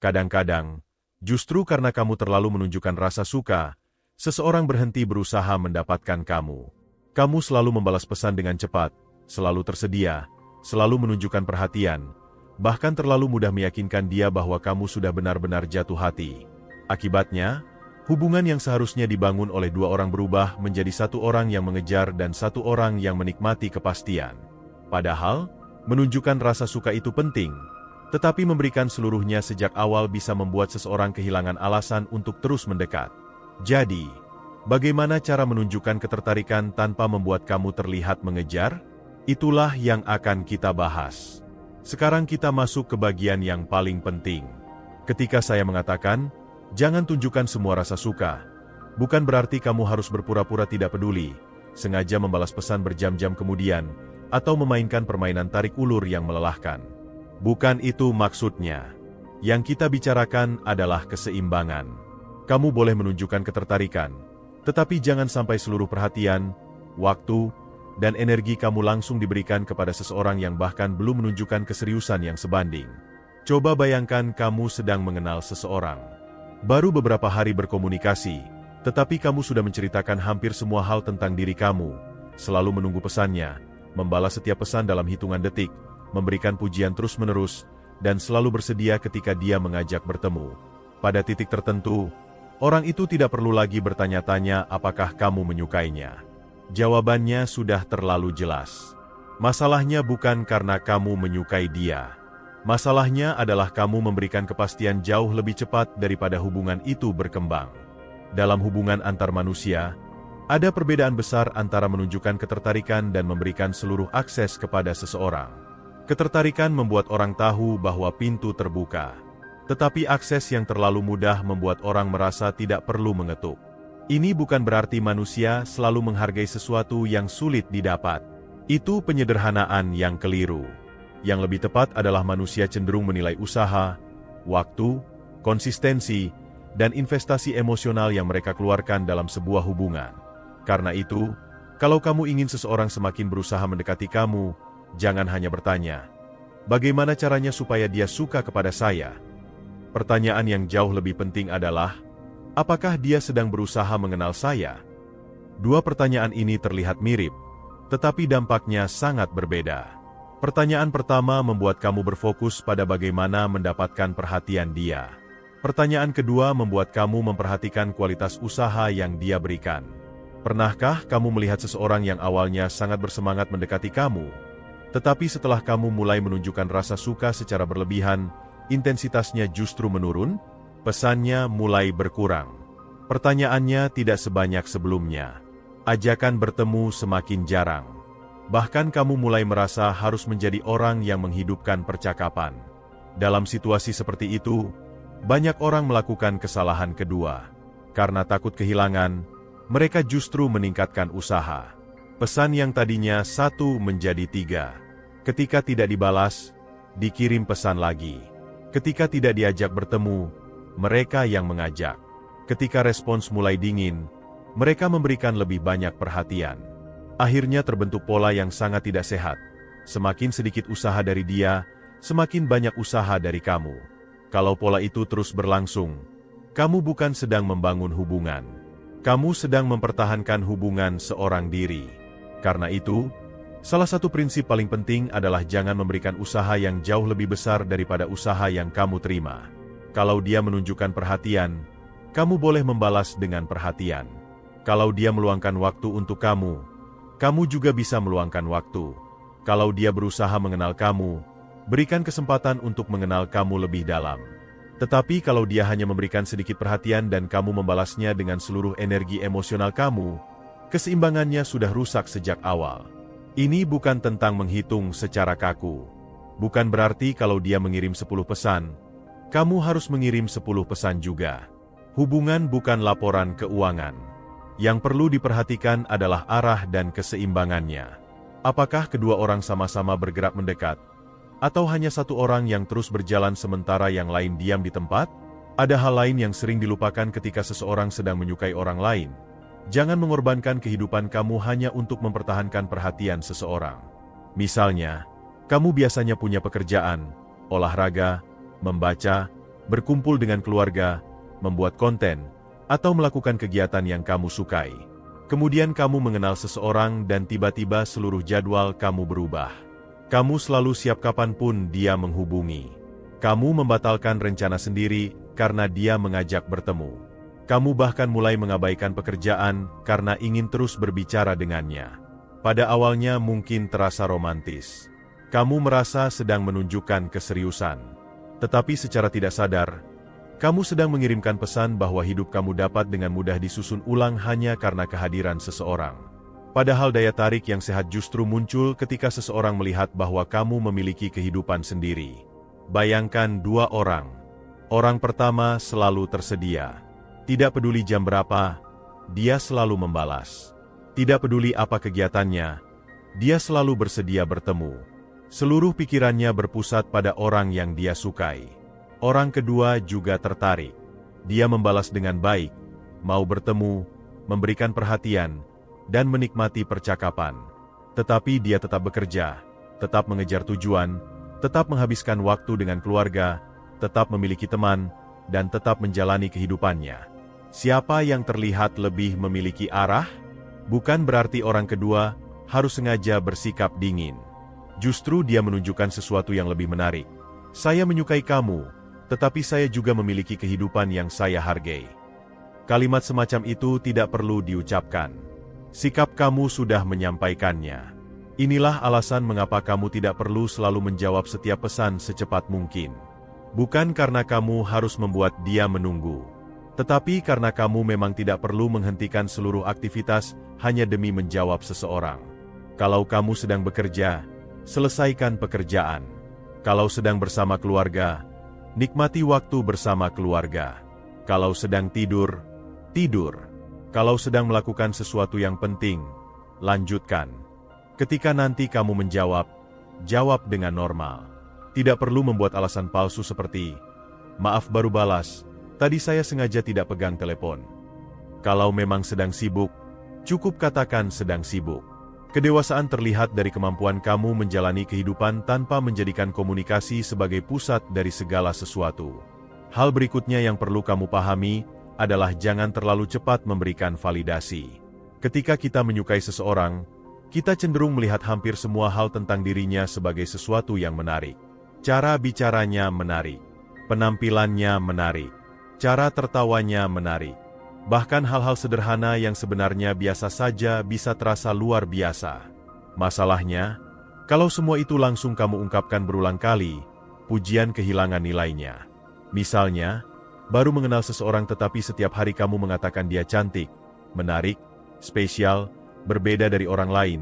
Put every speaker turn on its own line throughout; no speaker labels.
Kadang-kadang, justru karena kamu terlalu menunjukkan rasa suka, seseorang berhenti berusaha mendapatkan kamu. Kamu selalu membalas pesan dengan cepat, selalu tersedia, selalu menunjukkan perhatian, bahkan terlalu mudah meyakinkan dia bahwa kamu sudah benar-benar jatuh hati. Akibatnya, hubungan yang seharusnya dibangun oleh dua orang berubah menjadi satu orang yang mengejar dan satu orang yang menikmati kepastian. Padahal, menunjukkan rasa suka itu penting, tetapi memberikan seluruhnya sejak awal bisa membuat seseorang kehilangan alasan untuk terus mendekat. Jadi, bagaimana cara menunjukkan ketertarikan tanpa membuat kamu terlihat mengejar? Itulah yang akan kita bahas. Sekarang kita masuk ke bagian yang paling penting. Ketika saya mengatakan, jangan tunjukkan semua rasa suka, bukan berarti kamu harus berpura-pura tidak peduli, sengaja membalas pesan berjam-jam kemudian, atau memainkan permainan tarik ulur yang melelahkan. Bukan itu maksudnya. Yang kita bicarakan adalah keseimbangan. Kamu boleh menunjukkan ketertarikan, tetapi jangan sampai seluruh perhatian, waktu, dan energi kamu langsung diberikan kepada seseorang yang bahkan belum menunjukkan keseriusan yang sebanding. Coba bayangkan kamu sedang mengenal seseorang. Baru beberapa hari berkomunikasi, tetapi kamu sudah menceritakan hampir semua hal tentang diri kamu, selalu menunggu pesannya, membalas setiap pesan dalam hitungan detik, memberikan pujian terus-menerus, dan selalu bersedia ketika dia mengajak bertemu. Pada titik tertentu, orang itu tidak perlu lagi bertanya-tanya apakah kamu menyukainya. Jawabannya sudah terlalu jelas. Masalahnya bukan karena kamu menyukai dia. Masalahnya adalah kamu memberikan kepastian jauh lebih cepat daripada hubungan itu berkembang. Dalam hubungan antar manusia, ada perbedaan besar antara menunjukkan ketertarikan dan memberikan seluruh akses kepada seseorang. Ketertarikan membuat orang tahu bahwa pintu terbuka. Tetapi akses yang terlalu mudah membuat orang merasa tidak perlu mengetuk. Ini bukan berarti manusia selalu menghargai sesuatu yang sulit didapat. Itu penyederhanaan yang keliru. Yang lebih tepat adalah manusia cenderung menilai usaha, waktu, konsistensi, dan investasi emosional yang mereka keluarkan dalam sebuah hubungan. Karena itu, kalau kamu ingin seseorang semakin berusaha mendekati kamu, jangan hanya bertanya, bagaimana caranya supaya dia suka kepada saya? Pertanyaan yang jauh lebih penting adalah, apakah dia sedang berusaha mengenal saya? Dua pertanyaan ini terlihat mirip, tetapi dampaknya sangat berbeda. Pertanyaan pertama membuat kamu berfokus pada bagaimana mendapatkan perhatian dia. Pertanyaan kedua membuat kamu memperhatikan kualitas usaha yang dia berikan. Pernahkah kamu melihat seseorang yang awalnya sangat bersemangat mendekati kamu, tetapi setelah kamu mulai menunjukkan rasa suka secara berlebihan, intensitasnya justru menurun? Pesannya mulai berkurang. Pertanyaannya tidak sebanyak sebelumnya. Ajakan bertemu semakin jarang. Bahkan kamu mulai merasa harus menjadi orang yang menghidupkan percakapan. Dalam situasi seperti itu, banyak orang melakukan kesalahan kedua. Karena takut kehilangan, mereka justru meningkatkan usaha. Pesan yang tadinya 1 menjadi 3. Ketika tidak dibalas, dikirim pesan lagi. Ketika tidak diajak bertemu, mereka yang mengajak. Ketika respons mulai dingin, mereka memberikan lebih banyak perhatian. Akhirnya terbentuk pola yang sangat tidak sehat. Semakin sedikit usaha dari dia, semakin banyak usaha dari kamu. Kalau pola itu terus berlangsung, kamu bukan sedang membangun hubungan. Kamu sedang mempertahankan hubungan seorang diri. Karena itu, salah satu prinsip paling penting adalah jangan memberikan usaha yang jauh lebih besar daripada usaha yang kamu terima. Kalau dia menunjukkan perhatian, kamu boleh membalas dengan perhatian. Kalau dia meluangkan waktu untuk kamu juga bisa meluangkan waktu. Kalau dia berusaha mengenal kamu, berikan kesempatan untuk mengenal kamu lebih dalam. Tetapi kalau dia hanya memberikan sedikit perhatian dan kamu membalasnya dengan seluruh energi emosional kamu, keseimbangannya sudah rusak sejak awal. Ini bukan tentang menghitung secara kaku. Bukan berarti kalau dia mengirim 10 pesan, kamu harus mengirim 10 pesan juga. Hubungan bukan laporan keuangan. Yang perlu diperhatikan adalah arah dan keseimbangannya. Apakah kedua orang sama-sama bergerak mendekat? Atau hanya satu orang yang terus berjalan sementara yang lain diam di tempat? Ada hal lain yang sering dilupakan ketika seseorang sedang menyukai orang lain. Jangan mengorbankan kehidupan kamu hanya untuk mempertahankan perhatian seseorang. Misalnya, kamu biasanya punya pekerjaan, olahraga, membaca, berkumpul dengan keluarga, membuat konten, atau melakukan kegiatan yang kamu sukai. Kemudian kamu mengenal seseorang dan tiba-tiba seluruh jadwal kamu berubah. Kamu selalu siap kapanpun dia menghubungi. Kamu membatalkan rencana sendiri karena dia mengajak bertemu. Kamu bahkan mulai mengabaikan pekerjaan karena ingin terus berbicara dengannya. Pada awalnya mungkin terasa romantis. Kamu merasa sedang menunjukkan keseriusan. Tetapi secara tidak sadar, kamu sedang mengirimkan pesan bahwa hidup kamu dapat dengan mudah disusun ulang hanya karena kehadiran seseorang. Padahal daya tarik yang sehat justru muncul ketika seseorang melihat bahwa kamu memiliki kehidupan sendiri. Bayangkan dua orang. Orang pertama selalu tersedia. Tidak peduli jam berapa, dia selalu membalas. Tidak peduli apa kegiatannya, dia selalu bersedia bertemu. Seluruh pikirannya berpusat pada orang yang dia sukai. Orang kedua juga tertarik. Dia membalas dengan baik, mau bertemu, memberikan perhatian, dan menikmati percakapan. Tetapi dia tetap bekerja, tetap mengejar tujuan, tetap menghabiskan waktu dengan keluarga, tetap memiliki teman, dan tetap menjalani kehidupannya. Siapa yang terlihat lebih memiliki arah? Bukan berarti orang kedua harus sengaja bersikap dingin. Justru dia menunjukkan sesuatu yang lebih menarik. Saya menyukai kamu, tetapi saya juga memiliki kehidupan yang saya hargai. Kalimat semacam itu tidak perlu diucapkan. Sikap kamu sudah menyampaikannya. Inilah alasan mengapa kamu tidak perlu selalu menjawab setiap pesan secepat mungkin. Bukan karena kamu harus membuat dia menunggu, tetapi karena kamu memang tidak perlu menghentikan seluruh aktivitas hanya demi menjawab seseorang. Kalau kamu sedang bekerja, selesaikan pekerjaan. Kalau sedang bersama keluarga, nikmati waktu bersama keluarga. Kalau sedang tidur, tidur. Kalau sedang melakukan sesuatu yang penting, lanjutkan. Ketika nanti kamu menjawab, jawab dengan normal. Tidak perlu membuat alasan palsu seperti, "Maaf baru balas, tadi saya sengaja tidak pegang telepon." Kalau memang sedang sibuk, cukup katakan sedang sibuk. Kedewasaan terlihat dari kemampuan kamu menjalani kehidupan tanpa menjadikan komunikasi sebagai pusat dari segala sesuatu. Hal berikutnya yang perlu kamu pahami adalah jangan terlalu cepat memberikan validasi. Ketika kita menyukai seseorang, kita cenderung melihat hampir semua hal tentang dirinya sebagai sesuatu yang menarik. Cara bicaranya menarik, penampilannya menarik, cara tertawanya menarik. Bahkan hal-hal sederhana yang sebenarnya biasa saja bisa terasa luar biasa. Masalahnya, kalau semua itu langsung kamu ungkapkan berulang kali, pujian kehilangan nilainya. Misalnya, baru mengenal seseorang tetapi setiap hari kamu mengatakan dia cantik, menarik, spesial, berbeda dari orang lain,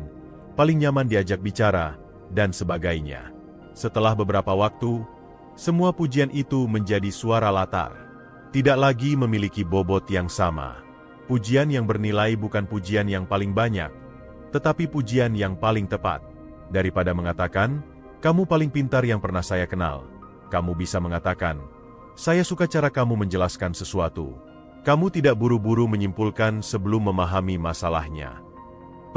paling nyaman diajak bicara, dan sebagainya. Setelah beberapa waktu, semua pujian itu menjadi suara latar. Tidak lagi memiliki bobot yang sama. Pujian yang bernilai bukan pujian yang paling banyak, tetapi pujian yang paling tepat. Daripada mengatakan, "Kamu paling pintar yang pernah saya kenal," kamu bisa mengatakan, "Saya suka cara kamu menjelaskan sesuatu." Kamu tidak buru-buru menyimpulkan sebelum memahami masalahnya.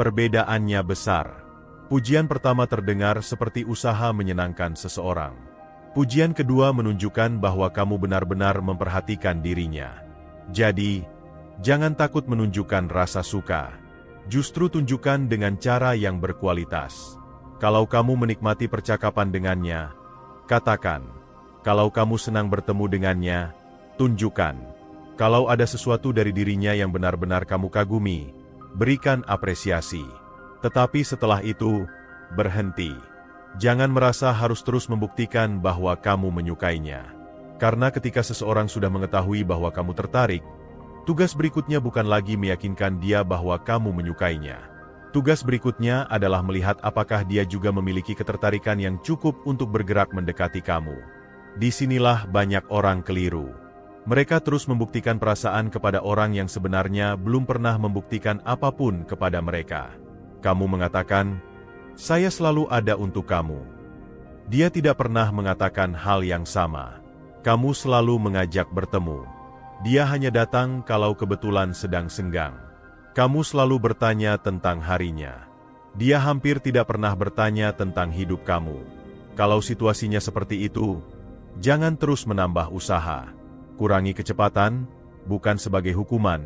Perbedaannya besar. Pujian pertama terdengar seperti usaha menyenangkan seseorang. Pujian kedua menunjukkan bahwa kamu benar-benar memperhatikan dirinya. Jadi, jangan takut menunjukkan rasa suka. Justru tunjukkan dengan cara yang berkualitas. Kalau kamu menikmati percakapan dengannya, katakan. Kalau kamu senang bertemu dengannya, tunjukkan. Kalau ada sesuatu dari dirinya yang benar-benar kamu kagumi, berikan apresiasi. Tetapi setelah itu, berhenti. Jangan merasa harus terus membuktikan bahwa kamu menyukainya. Karena ketika seseorang sudah mengetahui bahwa kamu tertarik, tugas berikutnya bukan lagi meyakinkan dia bahwa kamu menyukainya. Tugas berikutnya adalah melihat apakah dia juga memiliki ketertarikan yang cukup untuk bergerak mendekati kamu. Disinilah banyak orang keliru. Mereka terus membuktikan perasaan kepada orang yang sebenarnya belum pernah membuktikan apapun kepada mereka. Kamu mengatakan, "Saya selalu ada untuk kamu." Dia tidak pernah mengatakan hal yang sama. Kamu selalu mengajak bertemu. Dia hanya datang kalau kebetulan sedang senggang. Kamu selalu bertanya tentang harinya. Dia hampir tidak pernah bertanya tentang hidup kamu. Kalau situasinya seperti itu, Jangan terus menambah usaha. Kurangi kecepatan, bukan sebagai hukuman,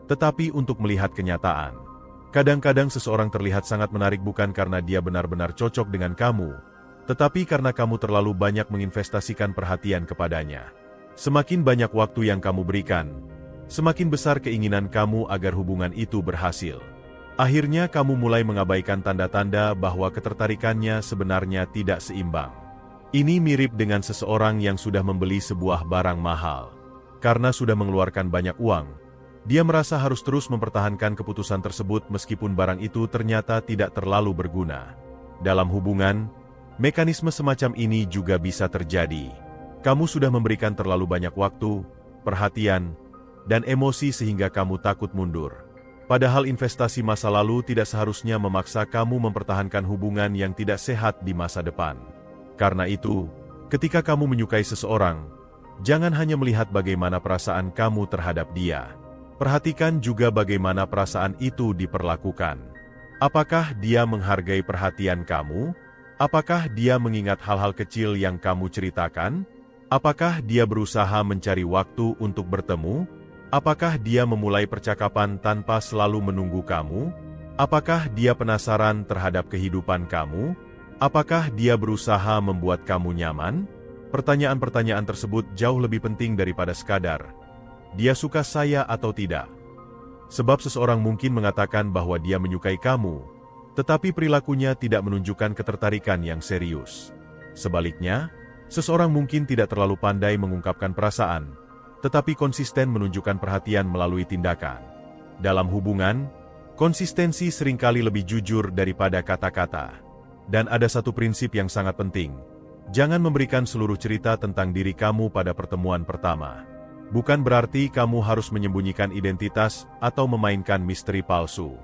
tetapi untuk melihat kenyataan. Kadang-kadang seseorang terlihat sangat menarik bukan karena dia benar-benar cocok dengan kamu, tetapi karena kamu terlalu banyak menginvestasikan perhatian kepadanya. Semakin banyak waktu yang kamu berikan, semakin besar keinginan kamu agar hubungan itu berhasil. Akhirnya kamu mulai mengabaikan tanda-tanda bahwa ketertarikannya sebenarnya tidak seimbang. Ini mirip dengan seseorang yang sudah membeli sebuah barang mahal. Karena sudah mengeluarkan banyak uang, dia merasa harus terus mempertahankan keputusan tersebut meskipun barang itu ternyata tidak terlalu berguna. Dalam hubungan, mekanisme semacam ini juga bisa terjadi. Kamu sudah memberikan terlalu banyak waktu, perhatian, dan emosi sehingga kamu takut mundur. Padahal investasi masa lalu tidak seharusnya memaksa kamu mempertahankan hubungan yang tidak sehat di masa depan. Karena itu, ketika kamu menyukai seseorang, jangan hanya melihat bagaimana perasaan kamu terhadap dia. Perhatikan juga bagaimana perasaan itu diperlakukan. Apakah dia menghargai perhatian kamu? Apakah dia mengingat hal-hal kecil yang kamu ceritakan? Apakah dia berusaha mencari waktu untuk bertemu? Apakah dia memulai percakapan tanpa selalu menunggu kamu? Apakah dia penasaran terhadap kehidupan kamu? Apakah dia berusaha membuat kamu nyaman? Pertanyaan-pertanyaan tersebut jauh lebih penting daripada sekadar, "Dia suka saya atau tidak?" Sebab seseorang mungkin mengatakan bahwa dia menyukai kamu, tetapi perilakunya tidak menunjukkan ketertarikan yang serius. Sebaliknya, seseorang mungkin tidak terlalu pandai mengungkapkan perasaan, tetapi konsisten menunjukkan perhatian melalui tindakan. Dalam hubungan, konsistensi seringkali lebih jujur daripada kata-kata. Dan ada satu prinsip yang sangat penting. Jangan memberikan seluruh cerita tentang diri kamu pada pertemuan pertama. Bukan berarti kamu harus menyembunyikan identitas atau memainkan misteri palsu.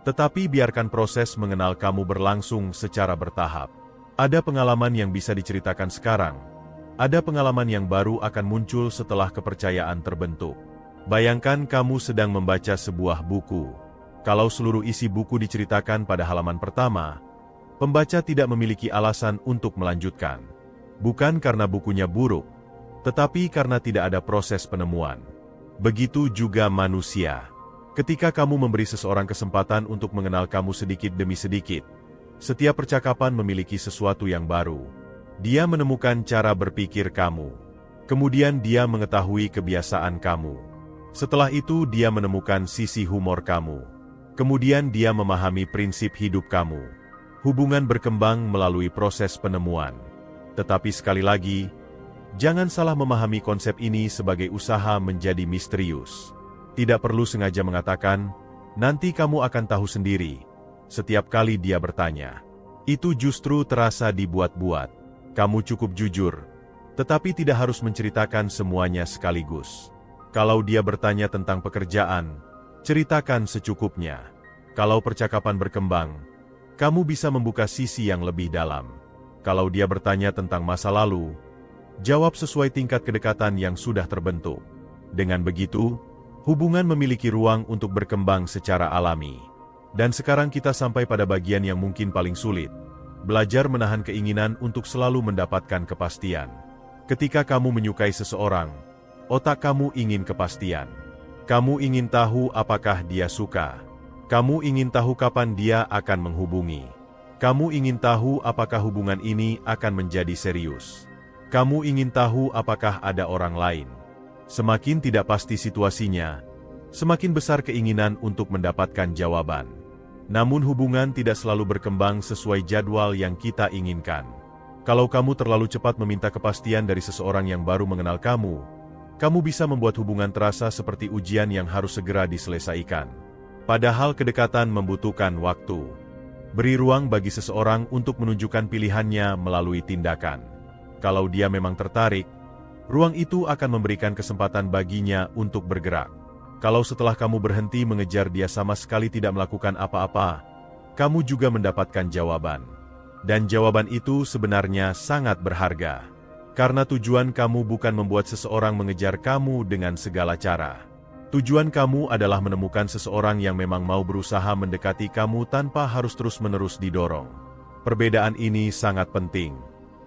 Tetapi biarkan proses mengenal kamu berlangsung secara bertahap. Ada pengalaman yang bisa diceritakan sekarang. Ada pengalaman yang baru akan muncul setelah kepercayaan terbentuk. Bayangkan kamu sedang membaca sebuah buku. Kalau seluruh isi buku diceritakan pada halaman pertama, pembaca tidak memiliki alasan untuk melanjutkan. Bukan karena bukunya buruk, tetapi karena tidak ada proses penemuan. Begitu juga manusia. Ketika kamu memberi seseorang kesempatan untuk mengenal kamu sedikit demi sedikit, setiap percakapan memiliki sesuatu yang baru. Dia menemukan cara berpikir kamu. Kemudian dia mengetahui kebiasaan kamu. Setelah itu dia menemukan sisi humor kamu. Kemudian dia memahami prinsip hidup kamu. Hubungan berkembang melalui proses penemuan. Tetapi sekali lagi, jangan salah memahami konsep ini sebagai usaha menjadi misterius. Tidak perlu sengaja mengatakan, "Nanti kamu akan tahu sendiri." Setiap kali dia bertanya, itu justru terasa dibuat-buat. Kamu cukup jujur, tetapi tidak harus menceritakan semuanya sekaligus. Kalau dia bertanya tentang pekerjaan, ceritakan secukupnya. Kalau percakapan berkembang, kamu bisa membuka sisi yang lebih dalam. Kalau dia bertanya tentang masa lalu, jawab sesuai tingkat kedekatan yang sudah terbentuk. Dengan begitu, hubungan memiliki ruang untuk berkembang secara alami. Dan sekarang kita sampai pada bagian yang mungkin paling sulit. Belajar menahan keinginan untuk selalu mendapatkan kepastian. Ketika kamu menyukai seseorang, otak kamu ingin kepastian. Kamu ingin tahu apakah dia suka. Kamu ingin tahu kapan dia akan menghubungi. Kamu ingin tahu apakah hubungan ini akan menjadi serius. Kamu ingin tahu apakah ada orang lain. Semakin tidak pasti situasinya, semakin besar keinginan untuk mendapatkan jawaban. Namun hubungan tidak selalu berkembang sesuai jadwal yang kita inginkan. Kalau kamu terlalu cepat meminta kepastian dari seseorang yang baru mengenal kamu, kamu bisa membuat hubungan terasa seperti ujian yang harus segera diselesaikan. Padahal kedekatan membutuhkan waktu. Beri ruang bagi seseorang untuk menunjukkan pilihannya melalui tindakan. Kalau dia memang tertarik, ruang itu akan memberikan kesempatan baginya untuk bergerak. Kalau setelah kamu berhenti mengejar dia sama sekali tidak melakukan apa-apa, kamu juga mendapatkan jawaban. Dan jawaban itu sebenarnya sangat berharga. Karena tujuan kamu bukan membuat seseorang mengejar kamu dengan segala cara. Tujuan kamu adalah menemukan seseorang yang memang mau berusaha mendekati kamu tanpa harus terus-menerus didorong. Perbedaan ini sangat penting.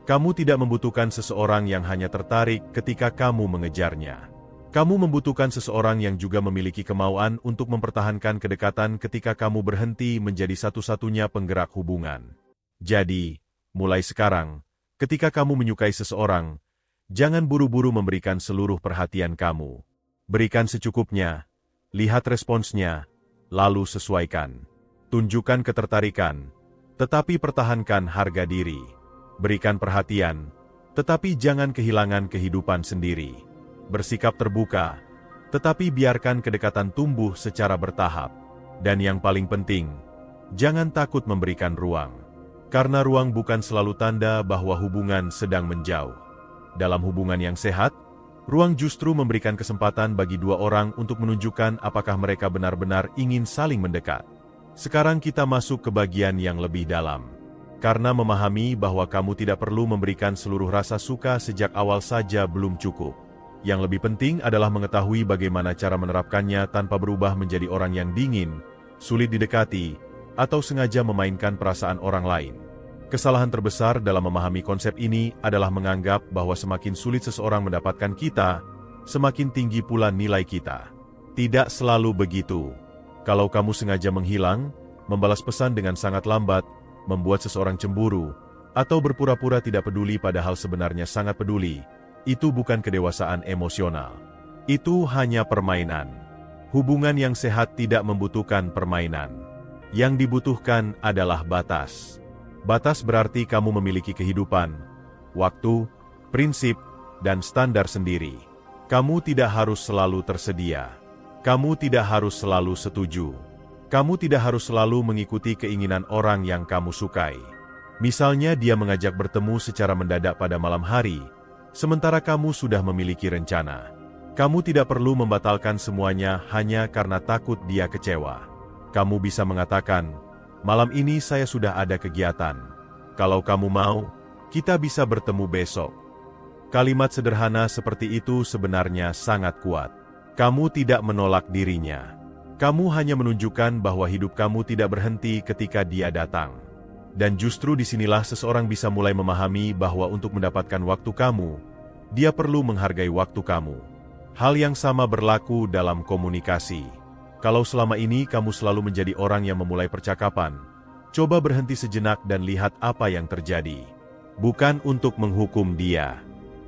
Kamu tidak membutuhkan seseorang yang hanya tertarik ketika kamu mengejarnya. Kamu membutuhkan seseorang yang juga memiliki kemauan untuk mempertahankan kedekatan ketika kamu berhenti menjadi satu-satunya penggerak hubungan. Jadi, mulai sekarang, ketika kamu menyukai seseorang, jangan buru-buru memberikan seluruh perhatian kamu. Berikan secukupnya, lihat responsnya, lalu sesuaikan. Tunjukkan ketertarikan, tetapi pertahankan harga diri. Berikan perhatian, tetapi jangan kehilangan kehidupan sendiri. Bersikap terbuka, tetapi biarkan kedekatan tumbuh secara bertahap. Dan yang paling penting, jangan takut memberikan ruang. Karena ruang bukan selalu tanda bahwa hubungan sedang menjauh. Dalam hubungan yang sehat, ruang justru memberikan kesempatan bagi dua orang untuk menunjukkan apakah mereka benar-benar ingin saling mendekat. Sekarang kita masuk ke bagian yang lebih dalam. Karena memahami bahwa kamu tidak perlu memberikan seluruh rasa suka sejak awal saja belum cukup. Yang lebih penting adalah mengetahui bagaimana cara menerapkannya tanpa berubah menjadi orang yang dingin, sulit didekati, atau sengaja memainkan perasaan orang lain. Kesalahan terbesar dalam memahami konsep ini adalah menganggap bahwa semakin sulit seseorang mendapatkan kita, semakin tinggi pula nilai kita. Tidak selalu begitu. Kalau kamu sengaja menghilang, membalas pesan dengan sangat lambat, membuat seseorang cemburu, atau berpura-pura tidak peduli padahal sebenarnya sangat peduli, itu bukan kedewasaan emosional. Itu hanya permainan. Hubungan yang sehat tidak membutuhkan permainan. Yang dibutuhkan adalah batas. Batas berarti kamu memiliki kehidupan, waktu, prinsip, dan standar sendiri. Kamu tidak harus selalu tersedia. Kamu tidak harus selalu setuju. Kamu tidak harus selalu mengikuti keinginan orang yang kamu sukai. Misalnya dia mengajak bertemu secara mendadak pada malam hari, sementara kamu sudah memiliki rencana. Kamu tidak perlu membatalkan semuanya hanya karena takut dia kecewa. Kamu bisa mengatakan, malam ini saya sudah ada kegiatan. Kalau kamu mau, kita bisa bertemu besok. Kalimat sederhana seperti itu sebenarnya sangat kuat. Kamu tidak menolak dirinya. Kamu hanya menunjukkan bahwa hidup kamu tidak berhenti ketika dia datang. Dan justru disinilah seseorang bisa mulai memahami bahwa untuk mendapatkan waktu kamu, dia perlu menghargai waktu kamu. Hal yang sama berlaku dalam komunikasi. Kalau selama ini kamu selalu menjadi orang yang memulai percakapan, coba berhenti sejenak dan lihat apa yang terjadi. Bukan untuk menghukum dia,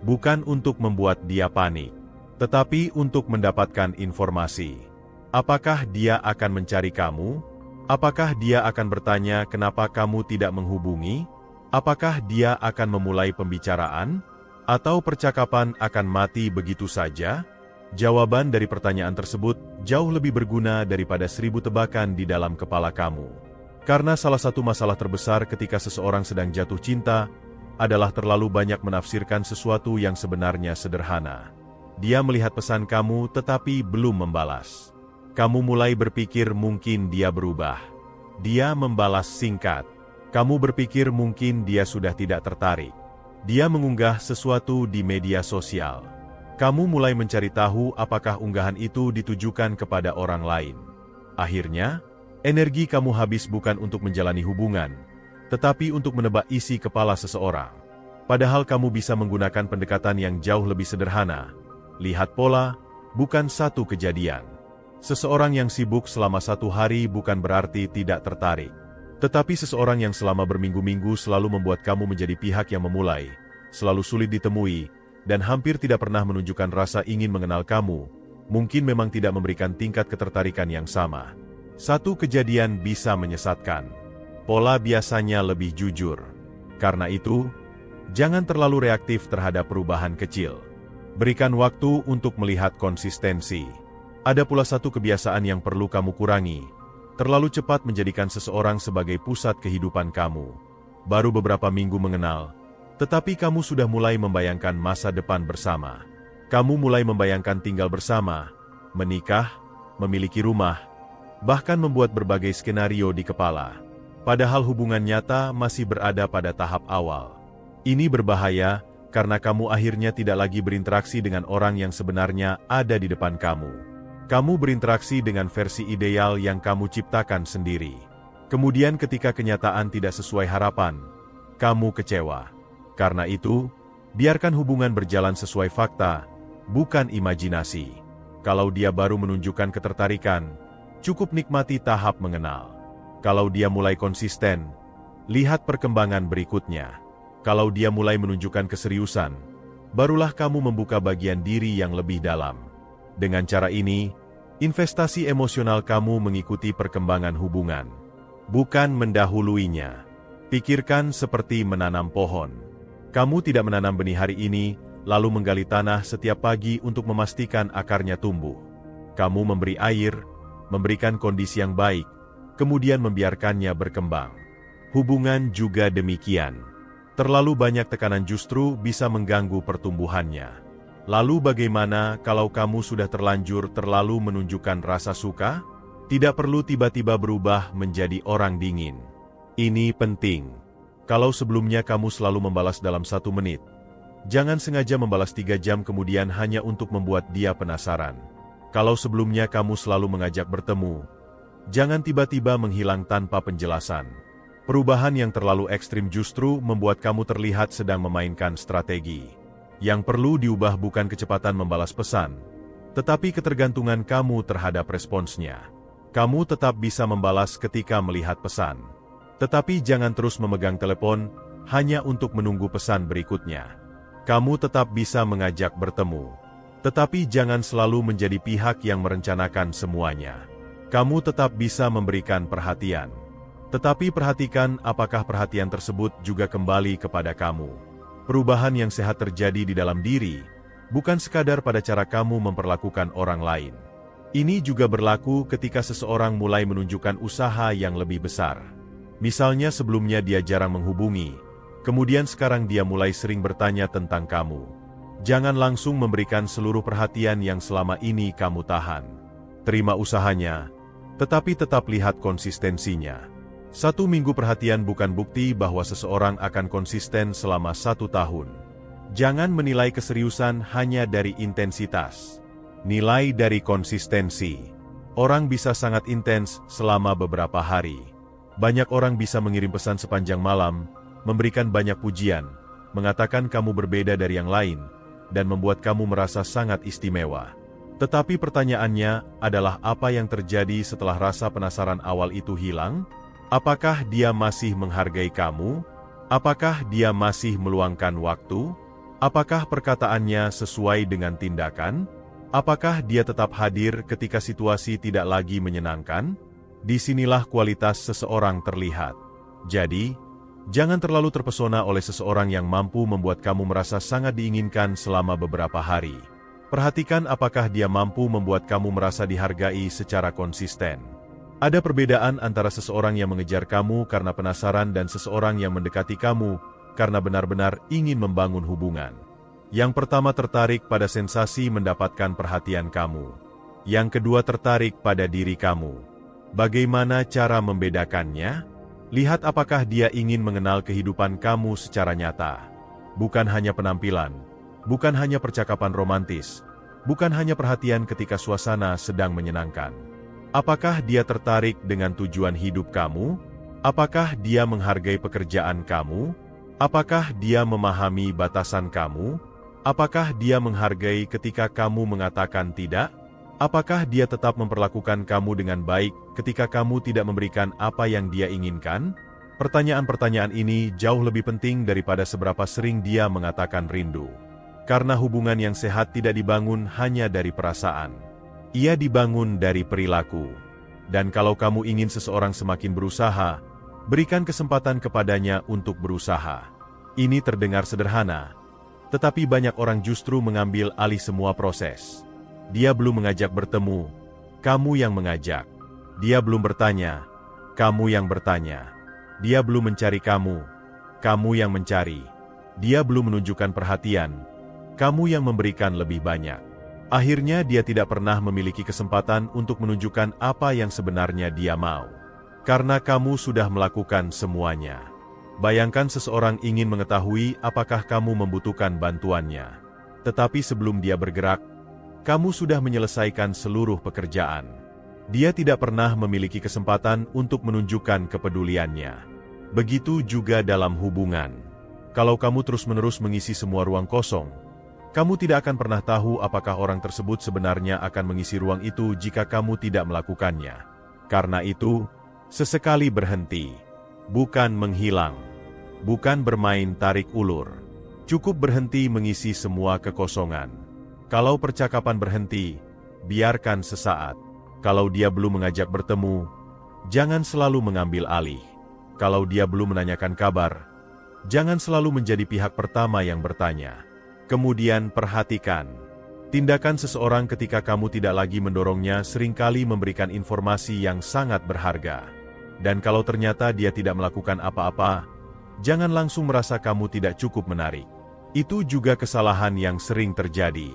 bukan untuk membuat dia panik, tetapi untuk mendapatkan informasi. Apakah dia akan mencari kamu? Apakah dia akan bertanya kenapa kamu tidak menghubungi? Apakah dia akan memulai pembicaraan? Atau percakapan akan mati begitu saja? Jawaban dari pertanyaan tersebut jauh lebih berguna daripada 1000 tebakan di dalam kepala kamu. Karena salah satu masalah terbesar ketika seseorang sedang jatuh cinta adalah terlalu banyak menafsirkan sesuatu yang sebenarnya sederhana. Dia melihat pesan kamu tetapi belum membalas. Kamu mulai berpikir mungkin dia berubah. Dia membalas singkat. Kamu berpikir mungkin dia sudah tidak tertarik. Dia mengunggah sesuatu di media sosial. Kamu mulai mencari tahu apakah unggahan itu ditujukan kepada orang lain. Akhirnya, energi kamu habis bukan untuk menjalani hubungan, tetapi untuk menebak isi kepala seseorang. Padahal kamu bisa menggunakan pendekatan yang jauh lebih sederhana. Lihat pola, bukan satu kejadian. Seseorang yang sibuk selama 1 hari bukan berarti tidak tertarik. Tetapi seseorang yang selama berminggu-minggu selalu membuat kamu menjadi pihak yang memulai, selalu sulit ditemui, dan hampir tidak pernah menunjukkan rasa ingin mengenal kamu, mungkin memang tidak memberikan tingkat ketertarikan yang sama. Satu kejadian bisa menyesatkan. Pola biasanya lebih jujur. Karena itu, jangan terlalu reaktif terhadap perubahan kecil. Berikan waktu untuk melihat konsistensi. Ada pula satu kebiasaan yang perlu kamu kurangi. Terlalu cepat menjadikan seseorang sebagai pusat kehidupan kamu. Baru beberapa minggu mengenal, tetapi kamu sudah mulai membayangkan masa depan bersama. Kamu mulai membayangkan tinggal bersama, menikah, memiliki rumah, bahkan membuat berbagai skenario di kepala. Padahal hubungan nyata masih berada pada tahap awal. Ini berbahaya karena kamu akhirnya tidak lagi berinteraksi dengan orang yang sebenarnya ada di depan kamu. Kamu berinteraksi dengan versi ideal yang kamu ciptakan sendiri. Kemudian ketika kenyataan tidak sesuai harapan, kamu kecewa. Karena itu, biarkan hubungan berjalan sesuai fakta, bukan imajinasi. Kalau dia baru menunjukkan ketertarikan, cukup nikmati tahap mengenal. Kalau dia mulai konsisten, lihat perkembangan berikutnya. Kalau dia mulai menunjukkan keseriusan, barulah kamu membuka bagian diri yang lebih dalam. Dengan cara ini, investasi emosional kamu mengikuti perkembangan hubungan, bukan mendahuluinya. Pikirkan seperti menanam pohon. Kamu tidak menanam benih hari ini, lalu menggali tanah setiap pagi untuk memastikan akarnya tumbuh. Kamu memberi air, memberikan kondisi yang baik, kemudian membiarkannya berkembang. Hubungan juga demikian. Terlalu banyak tekanan justru bisa mengganggu pertumbuhannya. Lalu bagaimana kalau kamu sudah terlanjur terlalu menunjukkan rasa suka? Tidak perlu tiba-tiba berubah menjadi orang dingin. Ini penting. Kalau sebelumnya kamu selalu membalas dalam 1 menit, jangan sengaja membalas 3 jam kemudian hanya untuk membuat dia penasaran. Kalau sebelumnya kamu selalu mengajak bertemu, jangan tiba-tiba menghilang tanpa penjelasan. Perubahan yang terlalu ekstrim justru membuat kamu terlihat sedang memainkan strategi. Yang perlu diubah bukan kecepatan membalas pesan, tetapi ketergantungan kamu terhadap responsnya. Kamu tetap bisa membalas ketika melihat pesan, tetapi jangan terus memegang telepon hanya untuk menunggu pesan berikutnya. Kamu tetap bisa mengajak bertemu, tetapi jangan selalu menjadi pihak yang merencanakan semuanya. Kamu tetap bisa memberikan perhatian, tetapi perhatikan apakah perhatian tersebut juga kembali kepada kamu. Perubahan yang sehat terjadi di dalam diri, bukan sekadar pada cara kamu memperlakukan orang lain. Ini juga berlaku ketika seseorang mulai menunjukkan usaha yang lebih besar. Misalnya sebelumnya dia jarang menghubungi, kemudian sekarang dia mulai sering bertanya tentang kamu. Jangan langsung memberikan seluruh perhatian yang selama ini kamu tahan. Terima usahanya, tetapi tetap lihat konsistensinya. 1 minggu perhatian bukan bukti bahwa seseorang akan konsisten selama 1 tahun. Jangan menilai keseriusan hanya dari intensitas. Nilai dari konsistensi. Orang bisa sangat intens selama beberapa hari. Banyak orang bisa mengirim pesan sepanjang malam, memberikan banyak pujian, mengatakan kamu berbeda dari yang lain, dan membuat kamu merasa sangat istimewa. Tetapi pertanyaannya adalah apa yang terjadi setelah rasa penasaran awal itu hilang? Apakah dia masih menghargai kamu? Apakah dia masih meluangkan waktu? Apakah perkataannya sesuai dengan tindakan? Apakah dia tetap hadir ketika situasi tidak lagi menyenangkan? Disinilah kualitas seseorang terlihat. Jadi, jangan terlalu terpesona oleh seseorang yang mampu membuat kamu merasa sangat diinginkan selama beberapa hari. Perhatikan apakah dia mampu membuat kamu merasa dihargai secara konsisten. Ada perbedaan antara seseorang yang mengejar kamu karena penasaran dan seseorang yang mendekati kamu karena benar-benar ingin membangun hubungan. Yang pertama tertarik pada sensasi mendapatkan perhatian kamu. Yang kedua tertarik pada diri kamu. Bagaimana cara membedakannya? Lihat apakah dia ingin mengenal kehidupan kamu secara nyata. Bukan hanya penampilan, bukan hanya percakapan romantis, bukan hanya perhatian ketika suasana sedang menyenangkan. Apakah dia tertarik dengan tujuan hidup kamu? Apakah dia menghargai pekerjaan kamu? Apakah dia memahami batasan kamu? Apakah dia menghargai ketika kamu mengatakan tidak? Apakah dia tetap memperlakukan kamu dengan baik ketika kamu tidak memberikan apa yang dia inginkan? Pertanyaan-pertanyaan ini jauh lebih penting daripada seberapa sering dia mengatakan rindu. Karena hubungan yang sehat tidak dibangun hanya dari perasaan. Ia dibangun dari perilaku. Dan kalau kamu ingin seseorang semakin berusaha, berikan kesempatan kepadanya untuk berusaha. Ini terdengar sederhana, tetapi banyak orang justru mengambil alih semua proses. Dia belum mengajak bertemu, kamu yang mengajak. Dia belum bertanya, kamu yang bertanya. Dia belum mencari kamu yang mencari. Dia belum menunjukkan perhatian, kamu yang memberikan lebih banyak. Akhirnya dia tidak pernah memiliki kesempatan untuk menunjukkan apa yang sebenarnya dia mau. Karena kamu sudah melakukan semuanya. Bayangkan seseorang ingin mengetahui apakah kamu membutuhkan bantuannya. Tetapi sebelum dia bergerak, kamu sudah menyelesaikan seluruh pekerjaan. Dia tidak pernah memiliki kesempatan untuk menunjukkan kepeduliannya. Begitu juga dalam hubungan. Kalau kamu terus-menerus mengisi semua ruang kosong, kamu tidak akan pernah tahu apakah orang tersebut sebenarnya akan mengisi ruang itu jika kamu tidak melakukannya. Karena itu, sesekali berhenti. Bukan menghilang. Bukan bermain tarik ulur. Cukup berhenti mengisi semua kekosongan. Kalau percakapan berhenti, biarkan sesaat. Kalau dia belum mengajak bertemu, jangan selalu mengambil alih. Kalau dia belum menanyakan kabar, jangan selalu menjadi pihak pertama yang bertanya. Kemudian perhatikan. Tindakan seseorang ketika kamu tidak lagi mendorongnya seringkali memberikan informasi yang sangat berharga. Dan kalau ternyata dia tidak melakukan apa-apa, jangan langsung merasa kamu tidak cukup menarik. Itu juga kesalahan yang sering terjadi.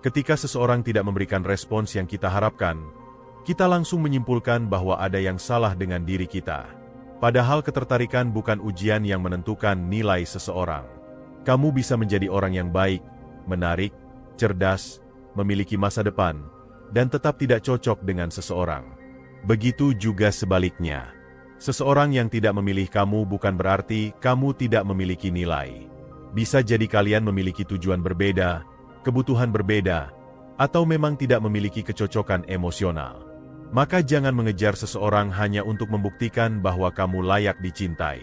Ketika seseorang tidak memberikan respons yang kita harapkan, kita langsung menyimpulkan bahwa ada yang salah dengan diri kita. Padahal ketertarikan bukan ujian yang menentukan nilai seseorang. Kamu bisa menjadi orang yang baik, menarik, cerdas, memiliki masa depan, dan tetap tidak cocok dengan seseorang. Begitu juga sebaliknya. Seseorang yang tidak memilih kamu bukan berarti kamu tidak memiliki nilai. Bisa jadi kalian memiliki tujuan berbeda, kebutuhan berbeda, atau memang tidak memiliki kecocokan emosional. Maka jangan mengejar seseorang hanya untuk membuktikan bahwa kamu layak dicintai.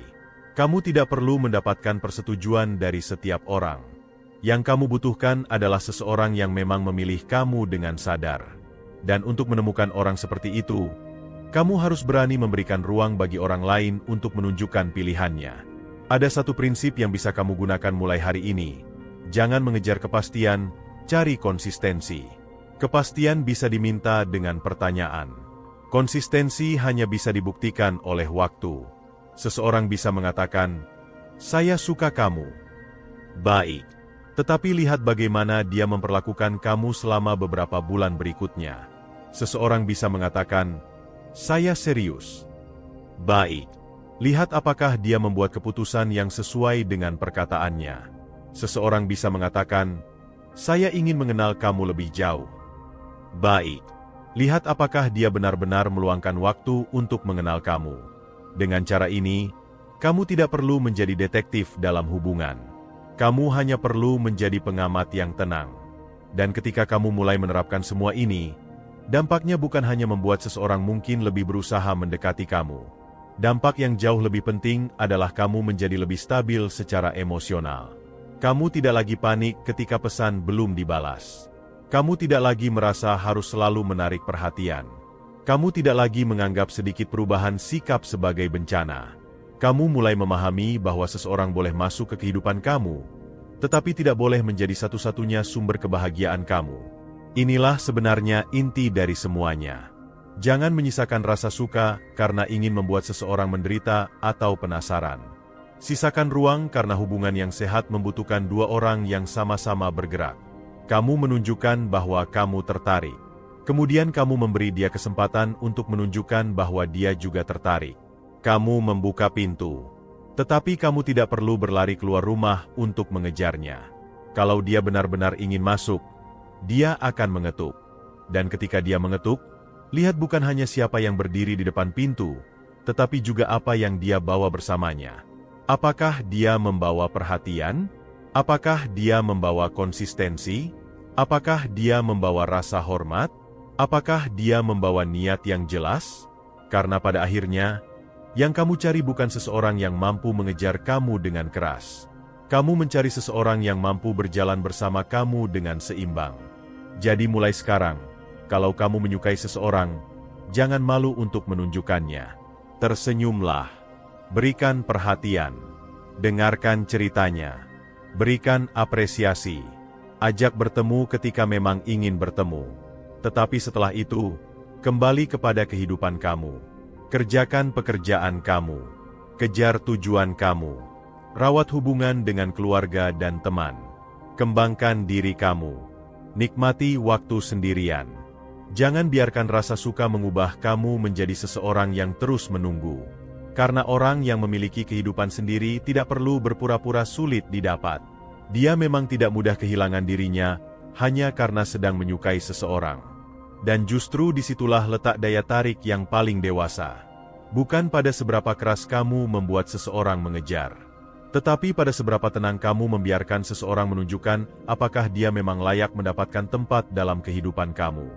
Kamu tidak perlu mendapatkan persetujuan dari setiap orang. Yang kamu butuhkan adalah seseorang yang memang memilih kamu dengan sadar. Dan untuk menemukan orang seperti itu, kamu harus berani memberikan ruang bagi orang lain untuk menunjukkan pilihannya. Ada satu prinsip yang bisa kamu gunakan mulai hari ini. Jangan mengejar kepastian, cari konsistensi. Kepastian bisa diminta dengan pertanyaan. Konsistensi hanya bisa dibuktikan oleh waktu. Seseorang bisa mengatakan, "Saya suka kamu." Baik. Tetapi lihat bagaimana dia memperlakukan kamu selama beberapa bulan berikutnya. Seseorang bisa mengatakan, "Saya serius." Baik. Lihat apakah dia membuat keputusan yang sesuai dengan perkataannya. Seseorang bisa mengatakan, "Saya ingin mengenal kamu lebih jauh." Baik. Lihat apakah dia benar-benar meluangkan waktu untuk mengenal kamu. Dengan cara ini, kamu tidak perlu menjadi detektif dalam hubungan. Kamu hanya perlu menjadi pengamat yang tenang. Dan ketika kamu mulai menerapkan semua ini, dampaknya bukan hanya membuat seseorang mungkin lebih berusaha mendekati kamu. Dampak yang jauh lebih penting adalah kamu menjadi lebih stabil secara emosional. Kamu tidak lagi panik ketika pesan belum dibalas. Kamu tidak lagi merasa harus selalu menarik perhatian. Kamu tidak lagi menganggap sedikit perubahan sikap sebagai bencana. Kamu mulai memahami bahwa seseorang boleh masuk ke kehidupan kamu, tetapi tidak boleh menjadi satu-satunya sumber kebahagiaan kamu. Inilah sebenarnya inti dari semuanya. Jangan menyisakan rasa suka karena ingin membuat seseorang menderita atau penasaran. Sisakan ruang karena hubungan yang sehat membutuhkan dua orang yang sama-sama bergerak. Kamu menunjukkan bahwa kamu tertarik. Kemudian kamu memberi dia kesempatan untuk menunjukkan bahwa dia juga tertarik. Kamu membuka pintu. Tetapi kamu tidak perlu berlari keluar rumah untuk mengejarnya. Kalau dia benar-benar ingin masuk, dia akan mengetuk. Dan ketika dia mengetuk, lihat bukan hanya siapa yang berdiri di depan pintu, tetapi juga apa yang dia bawa bersamanya. Apakah dia membawa perhatian? Apakah dia membawa konsistensi? Apakah dia membawa rasa hormat? Apakah dia membawa niat yang jelas? Karena pada akhirnya, yang kamu cari bukan seseorang yang mampu mengejar kamu dengan keras. Kamu mencari seseorang yang mampu berjalan bersama kamu dengan seimbang. Jadi mulai sekarang, kalau kamu menyukai seseorang, jangan malu untuk menunjukkannya. Tersenyumlah. Berikan perhatian. Dengarkan ceritanya. Berikan apresiasi. Ajak bertemu ketika memang ingin bertemu. Tetapi setelah itu, kembali kepada kehidupan kamu. Kerjakan pekerjaan kamu. Kejar tujuan kamu. Rawat hubungan dengan keluarga dan teman. Kembangkan diri kamu. Nikmati waktu sendirian. Jangan biarkan rasa suka mengubah kamu menjadi seseorang yang terus menunggu. Karena orang yang memiliki kehidupan sendiri tidak perlu berpura-pura sulit didapat. Dia memang tidak mudah kehilangan dirinya, hanya karena sedang menyukai seseorang. Dan justru disitulah letak daya tarik yang paling dewasa. Bukan pada seberapa keras kamu membuat seseorang mengejar. Tetapi pada seberapa tenang kamu membiarkan seseorang menunjukkan apakah dia memang layak mendapatkan tempat dalam kehidupan kamu.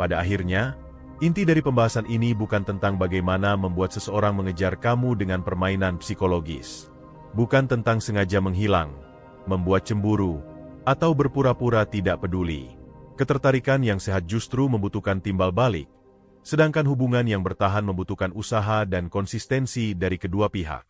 Pada akhirnya, inti dari pembahasan ini bukan tentang bagaimana membuat seseorang mengejar kamu dengan permainan psikologis. Bukan tentang sengaja menghilang, membuat cemburu, atau berpura-pura tidak peduli. Ketertarikan yang sehat justru membutuhkan timbal balik, sedangkan hubungan yang bertahan membutuhkan usaha dan konsistensi dari kedua pihak.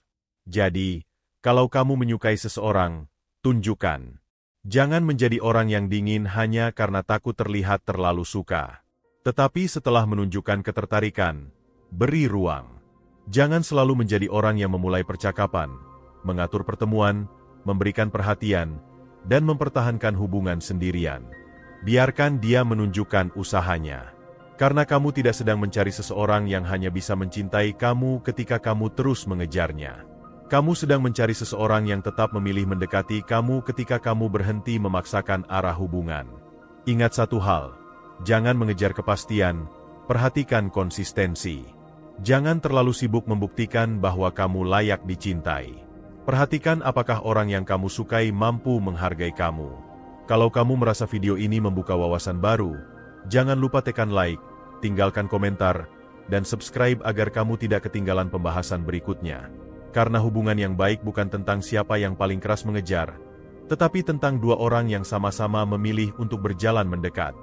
Jadi, kalau kamu menyukai seseorang, tunjukkan. Jangan menjadi orang yang dingin hanya karena takut terlihat terlalu suka. Tetapi setelah menunjukkan ketertarikan, beri ruang. Jangan selalu menjadi orang yang memulai percakapan, mengatur pertemuan, memberikan perhatian, dan mempertahankan hubungan sendirian. Biarkan dia menunjukkan usahanya. Karena kamu tidak sedang mencari seseorang yang hanya bisa mencintai kamu ketika kamu terus mengejarnya. Kamu sedang mencari seseorang yang tetap memilih mendekati kamu ketika kamu berhenti memaksakan arah hubungan. Ingat satu hal, jangan mengejar kepastian, perhatikan konsistensi. Jangan terlalu sibuk membuktikan bahwa kamu layak dicintai. Perhatikan apakah orang yang kamu sukai mampu menghargai kamu. Kalau kamu merasa video ini membuka wawasan baru, jangan lupa tekan like, tinggalkan komentar, dan subscribe agar kamu tidak ketinggalan pembahasan berikutnya. Karena hubungan yang baik bukan tentang siapa yang paling keras mengejar, tetapi tentang dua orang yang sama-sama memilih untuk berjalan mendekat.